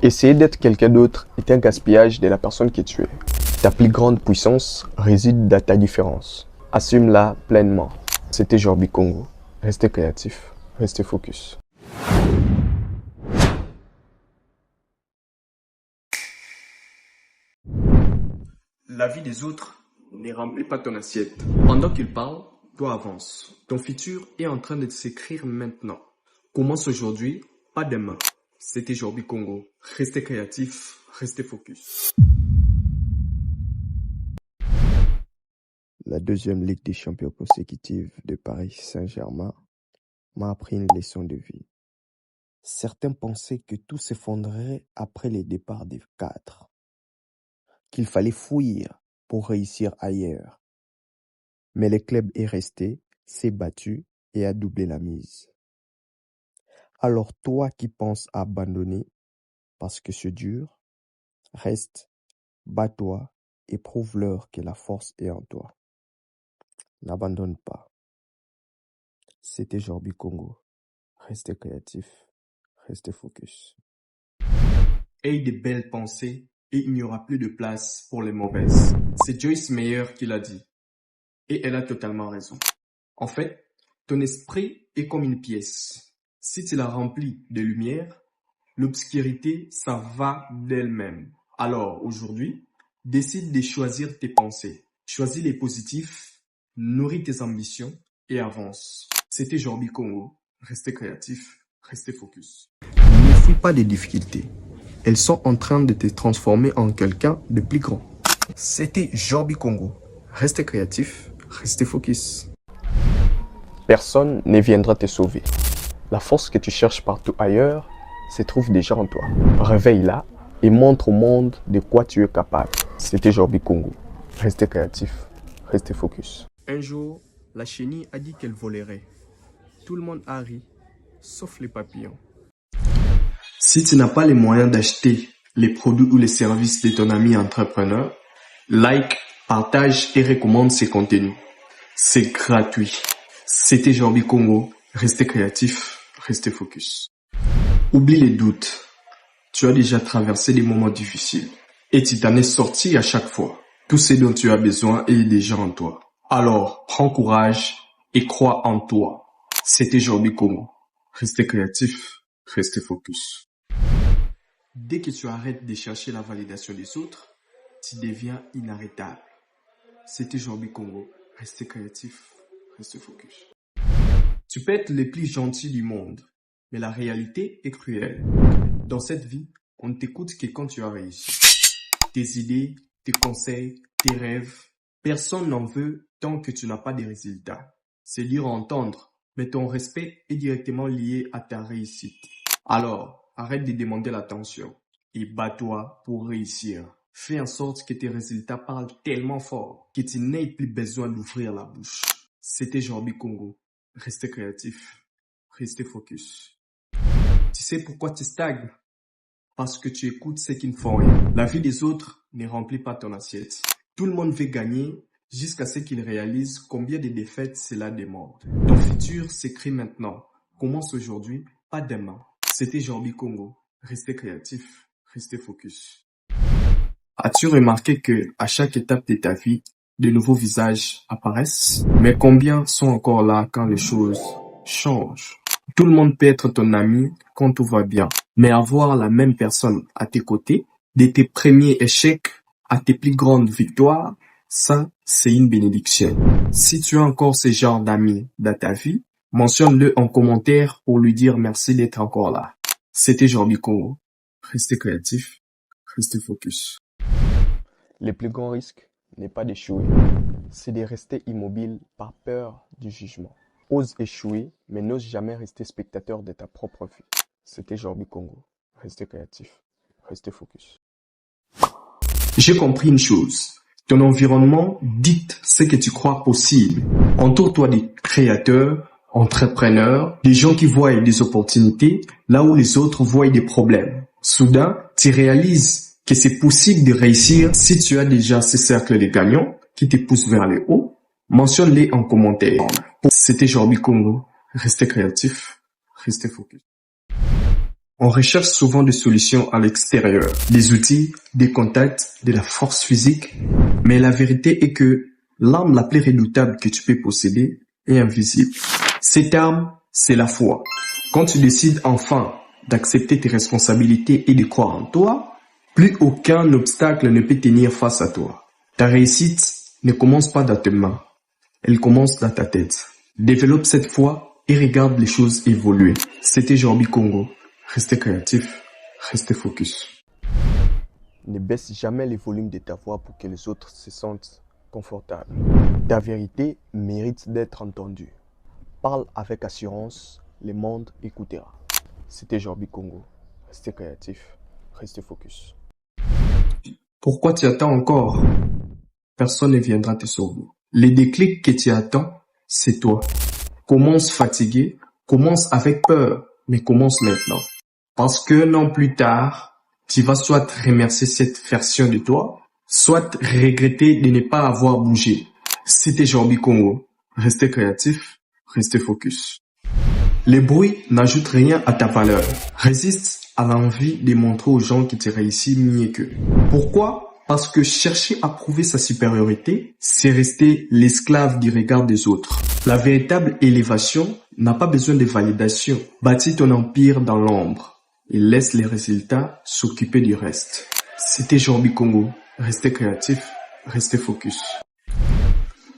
Essayer d'être quelqu'un d'autre est un gaspillage de la personne que tu es. Ta plus grande puissance réside dans ta différence. Assume-la pleinement. C'était Jorbi Congo. Restez créatif, restez focus. La vie des autres ne remplit pas ton assiette. Pendant qu'ils parlent, toi avance. Ton futur est en train de s'écrire maintenant. Commence aujourd'hui, pas demain. C'était Jorbi Congo. Restez créatif, restez focus. La deuxième Ligue des champions consécutive de Paris Saint-Germain m'a appris une leçon de vie. Certains pensaient que tout s'effondrerait après le départ des cadres, qu'il fallait fuir pour réussir ailleurs. Mais le club est resté, s'est battu et a doublé la mise. Alors toi qui penses abandonner parce que c'est dur, reste, bats-toi et prouve-leur que la force est en toi. N'abandonne pas. C'était Jorbi Congo. Restez créatif, restez focus. Aie de belles pensées et il n'y aura plus de place pour les mauvaises. C'est Joyce Meyer qui l'a dit. Et elle a totalement raison. En fait, ton esprit est comme une pièce. Si tu la remplis de lumière, l'obscurité, ça va d'elle-même. Alors, aujourd'hui, décide de choisir tes pensées. Choisis les positifs, nourris tes ambitions et avance. C'était Jorbi Congo. Restez créatif, restez focus. Ne fuis pas des difficultés. Elles sont en train de te transformer en quelqu'un de plus grand. C'était Jorbi Congo. Restez créatif, restez focus. Personne ne viendra te sauver. La force que tu cherches partout ailleurs se trouve déjà en toi. Réveille-la et montre au monde de quoi tu es capable. C'était Jorbi Congo. Restez créatif, restez focus. Un jour, la chenille a dit qu'elle volerait. Tout le monde a ri, sauf les papillons. Si tu n'as pas les moyens d'acheter les produits ou les services de ton ami entrepreneur, like, partage et recommande ses contenus. C'est gratuit. C'était Jorbi Congo. Restez créatif, restez focus. Oublie les doutes. Tu as déjà traversé des moments difficiles et tu t'en es sorti à chaque fois. Tout ce dont tu as besoin est déjà en toi. Alors, prends courage et crois en toi. C'était Jorbi Congo. Restez créatif, restez focus. Dès que tu arrêtes de chercher la validation des autres, tu deviens inarrêtable. C'était Jorbi Congo. Restez créatif, restez focus. Tu peux être le plus gentil du monde, mais la réalité est cruelle. Dans cette vie, on ne t'écoute que quand tu as réussi. Tes idées, tes conseils, tes rêves, personne n'en veut tant que tu n'as pas de résultats. C'est dur à entendre, mais ton respect est directement lié à ta réussite. Alors, arrête de demander l'attention et bats-toi pour réussir. Fais en sorte que tes résultats parlent tellement fort que tu n'aies plus besoin d'ouvrir la bouche. C'était Jorbi Congo. Restez créatif. Restez focus. Tu sais pourquoi tu stagnes? Parce que tu écoutes ceux qui ne font rien. La vie des autres ne remplit pas ton assiette. Tout le monde veut gagner jusqu'à ce qu'il réalise combien de défaites cela demande. Ton futur s'écrit maintenant. Commence aujourd'hui, pas demain. C'était Jorbi Congo. Restez créatif. Restez focus. As-tu remarqué que à chaque étape de ta vie, de nouveaux visages apparaissent? Mais combien sont encore là quand les choses changent? Tout le monde peut être ton ami quand tout va bien. Mais avoir la même personne à tes côtés, de tes premiers échecs à tes plus grandes victoires, ça, c'est une bénédiction. Si tu as encore ce genre d'amis dans ta vie, mentionne-le en commentaire pour lui dire merci d'être encore là. C'était Jorbi Congo. Restez créatif, restez focus. Le plus grand risque n'est pas d'échouer, c'est de rester immobile par peur du jugement. Ose échouer, mais n'ose jamais rester spectateur de ta propre vie. C'était Jorbi Congo. Restez créatif, restez focus. J'ai compris une chose. Ton environnement dicte ce que tu crois possible. Entoure-toi des créateurs, entrepreneurs, des gens qui voient des opportunités là où les autres voient des problèmes. Soudain, tu réalises que c'est possible de réussir si tu as déjà ce cercle de gagnants qui te poussent vers le haut. Mentionne-les en commentaire. C'était Jorbi Congo. Restez créatif, restez focus. On recherche souvent des solutions à l'extérieur, des outils, des contacts, de la force physique. Mais la vérité est que l'arme la plus redoutable que tu peux posséder est invisible. Cette arme, c'est la foi. Quand tu décides enfin d'accepter tes responsabilités et de croire en toi, plus aucun obstacle ne peut tenir face à toi. Ta réussite ne commence pas dans tes mains, elle commence dans ta tête. Développe cette foi et regarde les choses évoluer. C'était Jorbi Congo. Restez créatif, restez focus. Ne baisse jamais le volume de ta voix pour que les autres se sentent confortables. Ta vérité mérite d'être entendue. Parle avec assurance, le monde écoutera. C'était Jorbi Congo. Restez créatif, restez focus. Pourquoi tu attends encore? Personne ne viendra te sauver. Le déclic que tu attends, c'est toi. Commence fatigué, commence avec peur, mais commence maintenant. Parce que non plus tard, tu vas soit remercier cette version de toi, soit regretter de ne pas avoir bougé. C'était Jorbi Congo. Restez créatif, restez focus. Les bruits n'ajoutent rien à ta valeur. Résiste à l'envie de montrer aux gens que tu réussis mieux qu'eux. Pourquoi? Parce que chercher à prouver sa supériorité, c'est rester l'esclave du regard des autres. La véritable élévation n'a pas besoin de validation. Bâtis ton empire dans l'ombre et laisse les résultats s'occuper du reste. C'était Jorbi Congo. Restez créatif, restez focus.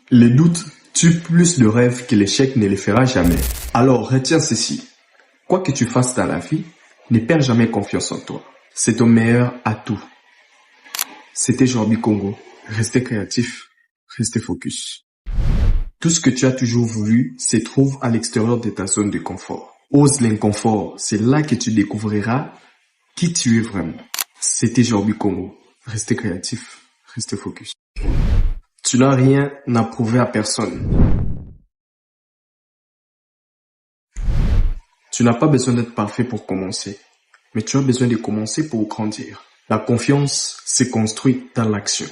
Le doute tue plus de rêves que l'échec ne les fera jamais. Alors retiens ceci. Quoi que tu fasses dans la vie, ne perds jamais confiance en toi. C'est ton meilleur atout. C'était Jorbi Congo. Restez créatif, restez focus. Tout ce que tu as toujours voulu se trouve à l'extérieur de ta zone de confort. Ose l'inconfort, c'est là que tu découvriras qui tu es vraiment. C'était Jorbi Congo. Restez créatif, restez focus. Tu n'as rien à prouver à personne. Tu n'as pas besoin d'être parfait pour commencer, mais tu as besoin de commencer pour grandir. La confiance s'est construite dans l'action.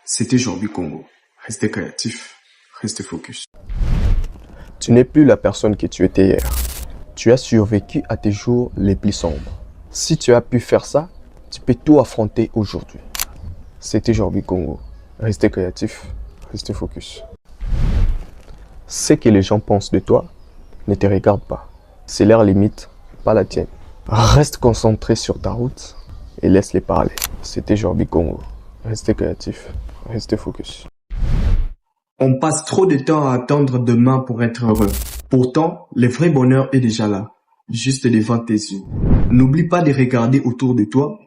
C'était Jorbi Congo. Restez créatif, restez focus. Tu n'es plus la personne que tu étais hier. Tu as survécu à tes jours les plus sombres. Si tu as pu faire ça, tu peux tout affronter aujourd'hui. C'était Jorbi Congo. Restez créatif, restez focus. Ce que les gens pensent de toi ne te regarde pas. C'est leur limite, pas la tienne. Reste concentré sur ta route et laisse-les parler. C'était Jorbi Congo. Restez créatif, restez focus. On passe trop de temps à attendre demain pour être heureux. Pourtant, le vrai bonheur est déjà là, juste devant tes yeux. N'oublie pas de regarder autour de toi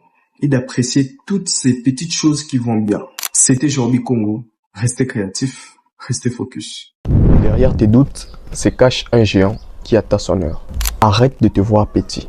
et d'apprécier toutes ces petites choses qui vont bien. C'était Jorbi Congo. Restez créatif, restez focus. Derrière tes doutes se cache un géant qui attend son heure. Arrête de te voir petit.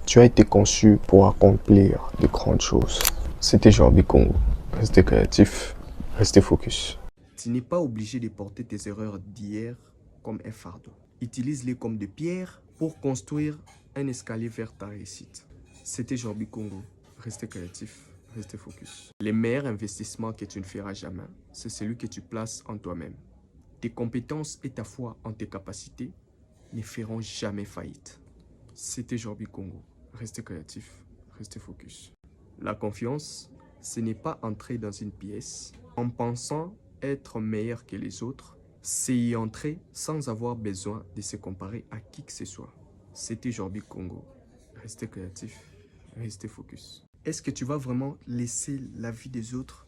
Tu as été conçu pour accomplir de grandes choses. C'était Jorbi Congo. Restez créatif, restez focus. Tu n'es pas obligé de porter tes erreurs d'hier comme un fardeau. Utilise-les comme des pierres pour construire un escalier vers ta réussite. C'était Jorbi Congo. Restez créatif, restez focus. Les meilleurs investissements que tu ne feras jamais, c'est celui que tu places en toi-même. Tes compétences et ta foi en tes capacités ne feront jamais faillite. C'était Jorbi Congo. Restez créatif, restez focus. La confiance, ce n'est pas entrer dans une pièce en pensant être meilleur que les autres, c'est y entrer sans avoir besoin de se comparer à qui que ce soit. C'était Jorbi Congo. Restez créatif, restez focus. Est-ce que tu vas vraiment laisser la vie des autres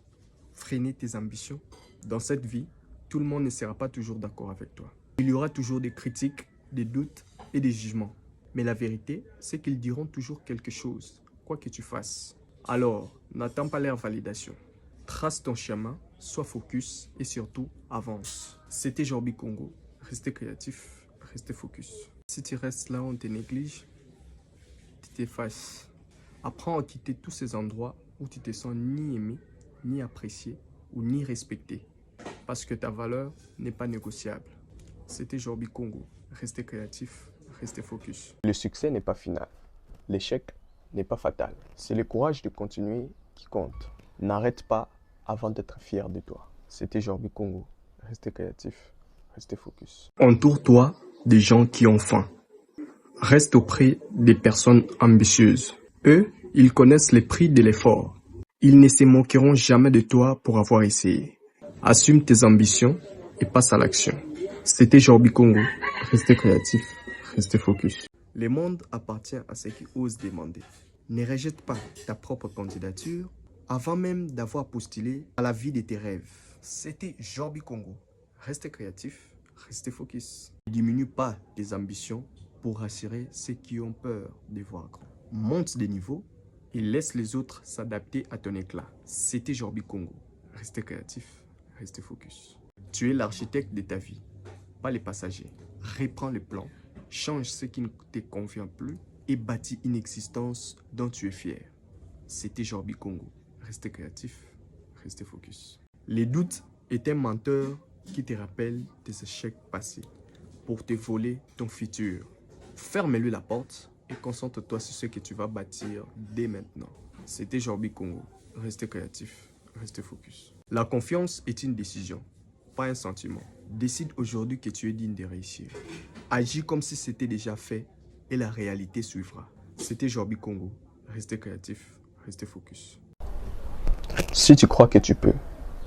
freiner tes ambitions? Dans cette vie, tout le monde ne sera pas toujours d'accord avec toi. Il y aura toujours des critiques, des doutes et des jugements. Mais la vérité, c'est qu'ils diront toujours quelque chose, quoi que tu fasses. Alors, n'attends pas leur validation. Trace ton chemin, sois focus et surtout, avance. C'était Jorbi Congo. Restez créatif, restez focus. Si tu restes là, on te néglige, tu t'effaces. Apprends à quitter tous ces endroits où tu te sens ni aimé, ni apprécié ou ni respecté. Parce que ta valeur n'est pas négociable. C'était Jorbi Congo. Restez créatif, restez focus. Le succès n'est pas final. L'échec n'est pas fatal. C'est le courage de continuer qui compte. N'arrête pas avant d'être fier de toi. C'était Jorbi Congo. Restez créatif, restez focus. Entoure-toi des gens qui ont faim. Reste auprès des personnes ambitieuses. Eux, ils connaissent les prix de l'effort. Ils ne se moqueront jamais de toi pour avoir essayé. Assume tes ambitions et passe à l'action. C'était Jorbi Congo. Restez créatif, restez focus. Le monde appartient à ceux qui osent demander. Ne rejette pas ta propre candidature avant même d'avoir postulé à la vie de tes rêves. C'était Jorbi Congo. Restez créatif, restez focus. Ne diminue pas tes ambitions pour rassurer ceux qui ont peur de voir grand. Monte des niveaux et laisse les autres s'adapter à ton éclat. C'était Jorbi Congo. Restez créatif, restez focus. Tu es l'architecte de ta vie, pas les passagers. Reprends le plan, change ce qui ne te convient plus et bâtis une existence dont tu es fier. C'était Jorbi Congo. Restez créatif, restez focus. Les doutes est un menteur qui te rappelle tes échecs passés pour te voler ton futur. Ferme-lui la porte et concentre-toi sur ce que tu vas bâtir dès maintenant. C'était Jorbi Congo. Restez créatif, restez focus. La confiance est une décision, pas un sentiment. Décide aujourd'hui que tu es digne de réussir. Agis comme si c'était déjà fait et la réalité suivra. C'était Jorbi Congo. Restez créatif, restez focus. Si tu crois que tu peux,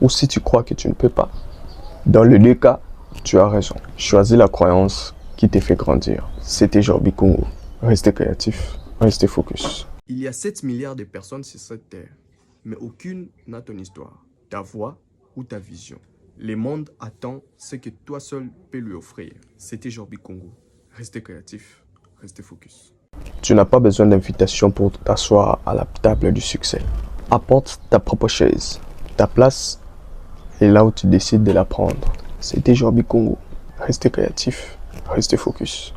ou si tu crois que tu ne peux pas, dans les deux cas, tu as raison. Choisis la croyance qui te fait grandir. C'était Jorbi Congo. Restez créatif, restez focus. Il y a 7 milliards de personnes sur cette terre, mais aucune n'a ton histoire, ta voix ou ta vision. Le monde attend ce que toi seul peux lui offrir. C'était Jorbi Congo. Restez créatif, restez focus. Tu n'as pas besoin d'invitation pour t'asseoir à la table du succès. Apporte ta propre chaise. Ta place est là où tu décides de la prendre. C'était Jorbi Congo. Restez créatif, restez focus.